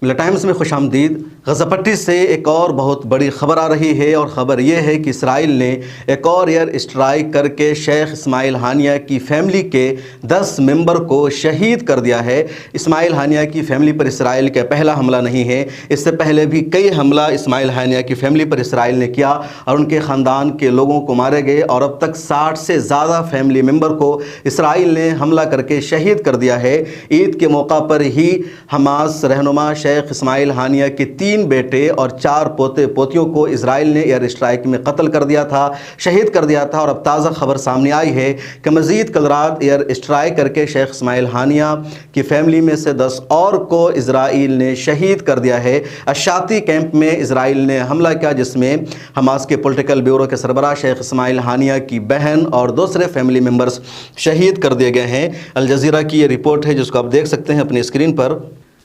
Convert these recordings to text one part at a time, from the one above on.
ملا ٹائمز میں خوش آمدید۔ غزہ پٹی سے ایک اور بہت بڑی خبر آ رہی ہے، اور خبر یہ ہے کہ اسرائیل نے ایک اور ایئر اسٹرائک کر کے شیخ اسماعیل ہانیہ کی فیملی کے 10 ممبر کو شہید کر دیا ہے۔ اسماعیل ہانیہ کی فیملی پر اسرائیل کا پہلا حملہ نہیں ہے، اس سے پہلے بھی کئی حملہ اسماعیل ہانیہ کی فیملی پر اسرائیل نے کیا اور ان کے خاندان کے لوگوں کو مارے گئے، اور اب تک 60 سے زیادہ فیملی ممبر کو اسرائیل نے حملہ کر کے شہید کر دیا ہے۔ عید کے موقع پر ہی حماس رہنما شیخ اسماعیل ہانیہ کے 3 بیٹے اور 4 پوتے پوتیوں کو اسرائیل نے ایئر اسٹرائک میں قتل کر دیا تھا، شہید کر دیا تھا، اور اب تازہ خبر سامنے آئی ہے کہ مزید کل رات ایئر اسٹرائک کر کے شیخ اسماعیل ہانیہ کی فیملی میں سے 10 اور کو اسرائیل نے شہید کر دیا ہے۔ اشاتی کیمپ میں اسرائیل نے حملہ کیا، جس میں حماس کے پولیٹیکل بیورو کے سربراہ شیخ اسماعیل ہانیہ کی بہن اور دوسرے فیملی ممبرز شہید کر دیے گئے ہیں۔ الجزیرہ کی یہ رپورٹ ہے جس کو آپ دیکھ سکتے ہیں اپنی اسکرین پر۔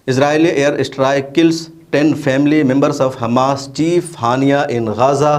اسرائیلی air strike kills 10 family members of Hamas chief Hania in Gaza.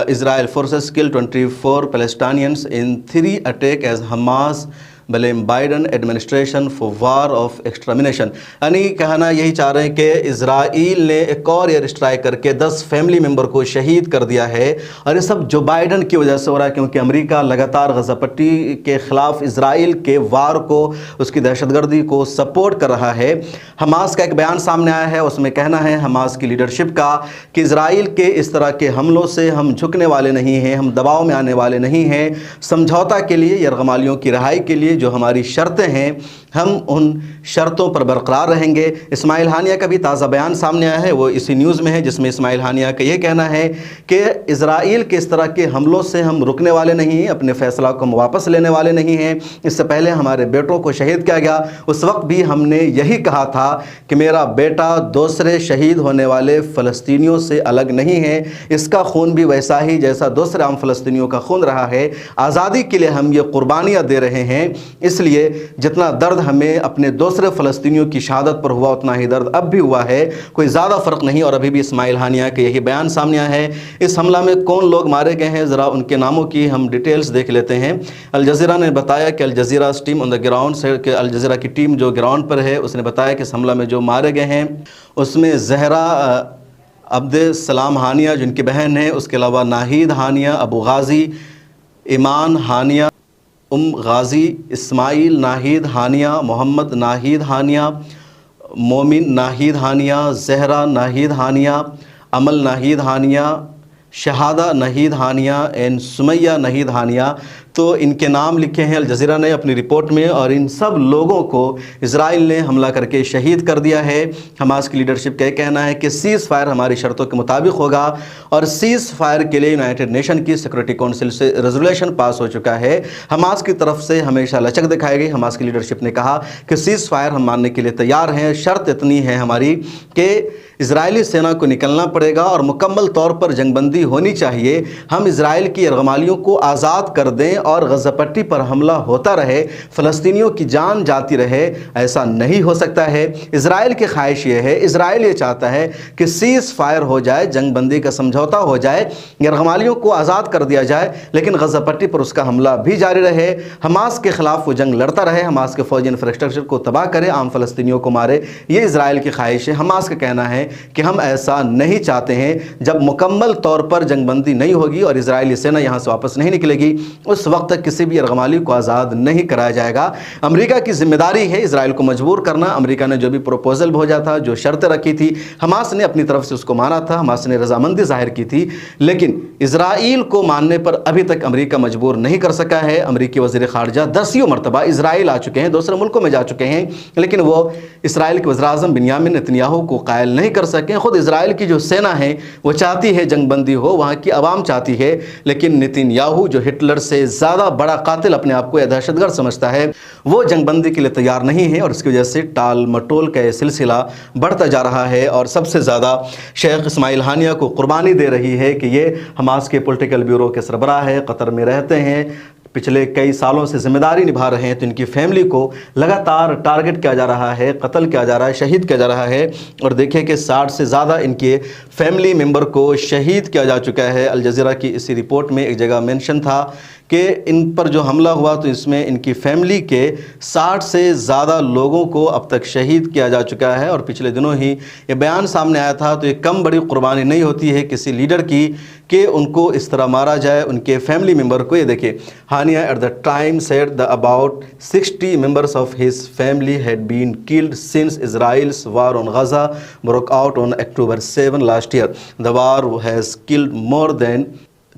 Israel forces kill 24 Palestinians in 3 attacks as Hamas blame Biden administration for war of extermination۔ یعنی کہنا یہی چاہ رہے ہیں کہ اسرائیل نے ایک اور ایئر اسٹرائک کر کے 10 فیملی ممبر کو شہید کر دیا ہے، اور یہ سب جو بائیڈن کی وجہ سے ہو رہا ہے، کیونکہ امریکہ لگاتار غزہ پٹی کے خلاف اسرائیل کے وار کو، اس کی دہشت گردی کو سپورٹ کر رہا ہے۔ حماس کا ایک بیان سامنے آیا ہے، اس میں کہنا ہے حماس کی لیڈرشپ کا کہ اسرائیل کے اس طرح کے حملوں سے ہم جھکنے والے نہیں ہیں، ہم دباؤ میں آنے والے نہیں ہیں۔ سمجھوتا کے لیے، یرغمالیوں کی رہائی کے لیے جو ہماری شرطیں ہیں، ہم ان شرطوں پر برقرار رہیں گے۔ اسماعیل ہانیہ کا بھی تازہ بیان سامنے آیا ہے، وہ اسی نیوز میں ہے، جس میں اسماعیل ہانیہ کا یہ کہنا ہے کہ اسرائیل کے اس طرح کے حملوں سے ہم رکنے والے نہیں ہیں، اپنے فیصلہ کو ہم واپس لینے والے نہیں ہیں۔ اس سے پہلے ہمارے بیٹوں کو شہید کیا گیا، اس وقت بھی ہم نے یہی کہا تھا کہ میرا بیٹا دوسرے شہید ہونے والے فلسطینیوں سے الگ نہیں ہے، اس کا خون بھی ویسا ہی جیسا دوسرے عام فلسطینیوں کا خون رہا ہے۔ آزادی کے لیے ہم یہ قربانیاں دے رہے ہیں، اس لیے جتنا درد ہمیں اپنے دوسرے فلسطینیوں کی شہادت پر ہوا، اتنا ہی درد اب بھی ہوا ہے، کوئی زیادہ فرق نہیں۔ اور ابھی بھی اسماعیل ہانیہ کے یہی بیان سامنے آیا ہے۔ اس حملہ میں کون لوگ مارے گئے ہیں، ذرا ان کے ناموں کی ہم ڈیٹیلز دیکھ لیتے ہیں۔ الجزیرہ نے بتایا کہ Al Jazeera team on the ground سے، کہ الجزیرہ کی ٹیم جو گراؤنڈ پر ہے، اس نے بتایا کہ اس حملہ میں جو مارے گئے ہیں اس میں زہرا عبد السلام ہانیہ جن کی بہن ہے، اس کے علاوہ ناہید ہانیہ، ابو غازی، ایمان ہانیہ، غازی، اسماعیل ناہید ہانیہ، محمد ناہید ہانیہ، مومن ناہید ہانیہ، زہرا ناہید ہانیہ، امل ناہید ہانیہ، شہادہ ناہید ہانیہ اینڈ سمیہ ناہید ہانیہ۔ تو ان کے نام لکھے ہیں الجزیرہ نے اپنی رپورٹ میں، اور ان سب لوگوں کو اسرائیل نے حملہ کر کے شہید کر دیا ہے۔ حماس کی لیڈرشپ کا یہ کہنا ہے کہ سیز فائر ہماری شرطوں کے مطابق ہوگا، اور سیز فائر کے لیے یونائٹڈ نیشن کی سیکورٹی کونسل سے ریزولوشن پاس ہو چکا ہے۔ حماس کی طرف سے ہمیشہ لچک دکھائی گئی۔ حماس کی لیڈرشپ نے کہا کہ سیز فائر ہم ماننے کے لیے تیار ہیں، شرط اتنی ہے ہماری کہ اسرائیلی سینا کو نکلنا پڑے گا اور مکمل طور پر جنگ بندی ہونی چاہیے۔ ہم اسرائیل کی یرغمالیوں کو آزاد کر دیں اور غزہ پٹی پر حملہ ہوتا رہے، فلسطینیوں کی جان جاتی رہے، ایسا نہیں ہو سکتا ہے۔ اسرائیل کی خواہش یہ ہے، اسرائیل یہ چاہتا ہے کہ سیز فائر ہو جائے، جنگ بندی کا سمجھوتا ہو جائے، یرغمالیوں کو آزاد کر دیا جائے، لیکن غزہ پٹی پر اس کا حملہ بھی جاری رہے، حماس کے خلاف وہ جنگ لڑتا رہے، حماس کے فوجی انفراسٹرکچر کو تباہ کرے، عام فلسطینیوں کو مارے۔ یہ اسرائیل کی خواہش ہے۔ حماس کا کہنا ہے کہ ہم ایسا نہیں چاہتے ہیں۔ جب مکمل طور پر جنگ بندی نہیں ہوگی اور اسرائیلی سینا یہاں سے واپس نہیں نکلے گی، اس وقت تک کسی بھی یرغمالی کو آزاد نہیں کرایا جائے گا۔ امریکہ کی ذمہ داری ہے اسرائیل کو مجبور کرنا۔ امریکہ نے جو بھی پروپوزل بھیجا تھا، جو شرطیں رکھی تھی، حماس نے اپنی طرف سے اس کو مانا تھا، حماس نے رضامندی ظاہر کی تھی، لیکن اسرائیل کو ماننے پر ابھی تک امریکہ مجبور نہیں کر سکا ہے۔ امریکی وزیر خارجہ 10 مرتبہ اسرائیل آ چکے ہیں، دوسرے ملکوں میں جا چکے ہیں، لیکن وہ اسرائیل کے وزیر اعظم بنیامین نتنیاہو کو قائل نہیں کر سکے۔ خود اسرائیل کی جو سینا ہے وہ چاہتی ہے جنگ بندی ہو، وہاں کی عوام چاہتی ہے، لیکن نتنیاہو جو ہٹلر سے زیادہ بڑا قاتل اپنے آپ کو یا دہشت گرد سمجھتا ہے، وہ جنگ بندی کے لیے تیار نہیں ہے، اور اس کی وجہ سے ٹال مٹول کا یہ سلسلہ بڑھتا جا رہا ہے، اور سب سے زیادہ شیخ اسماعیل ہانیہ کو قربانی دے رہی ہے کہ یہ حماس کے پولیٹیکل بیورو کے سربراہ ہے، قطر میں رہتے ہیں، پچھلے کئی سالوں سے ذمہ داری نبھا رہے ہیں، تو ان کی فیملی کو لگاتار ٹارگٹ کیا جا رہا ہے، قتل کیا جا رہا ہے، شہید کیا جا رہا ہے، اور دیکھیں کہ 60 سے زیادہ ان کے فیملی ممبر کو شہید کیا جا چکا ہے۔ الجزیرہ کی اسی رپورٹ میں ایک جگہ مینشن تھا کہ ان پر جو حملہ ہوا تو اس میں ان کی فیملی کے 60 سے زیادہ لوگوں کو اب تک شہید کیا جا چکا ہے، اور پچھلے دنوں ہی یہ بیان سامنے آیا تھا۔ تو یہ کم بڑی قربانی نہیں ہوتی ہے کسی لیڈر کی کہ ان کو اس طرح مارا جائے، ان کے فیملی ممبر کو۔ یہ دیکھیں، Haniya at the time said that about 60 members of his family had been killed since Israel's war on Gaza broke out on October 7 last year. The war has killed more than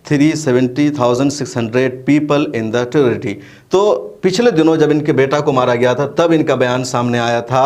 370,600 people in the territory. تو پچھلے دنوں جب ان کے بیٹا کو مارا گیا تھا تب ان کا بیان سامنے آیا تھا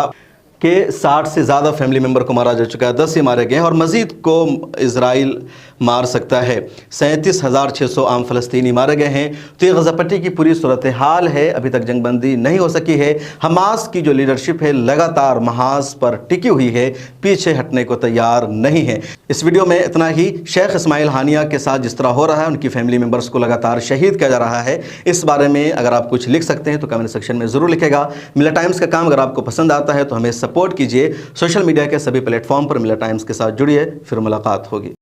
کہ 60 سے زیادہ فیملی ممبر کو مارا جا چکا ہے، 10 ہی مارے گئے ہیں اور مزید کو اسرائیل مار سکتا ہے۔ 37,600 عام فلسطینی مارے گئے ہیں۔ تو یہ غزہ پٹی کی پوری صورتحال ہے، ابھی تک جنگ بندی نہیں ہو سکی ہے۔ حماس کی جو لیڈرشپ ہے لگاتار محاذ پر ٹکی ہوئی ہے، پیچھے ہٹنے کو تیار نہیں ہے۔ اس ویڈیو میں اتنا ہی۔ شیخ اسماعیل ہانیہ کے ساتھ جس طرح ہو رہا ہے، ان کی فیملی ممبرز کو لگاتار شہید کیا جا رہا ہے، اس بارے میں اگر آپ کچھ لکھ سکتے ہیں تو کمنٹ سیکشن میں ضرور لکھے گا۔ ملا ٹائمز کا کام اگر آپ کو پسند آتا ہے تو ہمیں سپورٹ کیجئے۔ سوشل میڈیا کے سبھی پلیٹ فارم پر ملا ٹائمز کے ساتھ جڑیے، پھر ملاقات ہوگی۔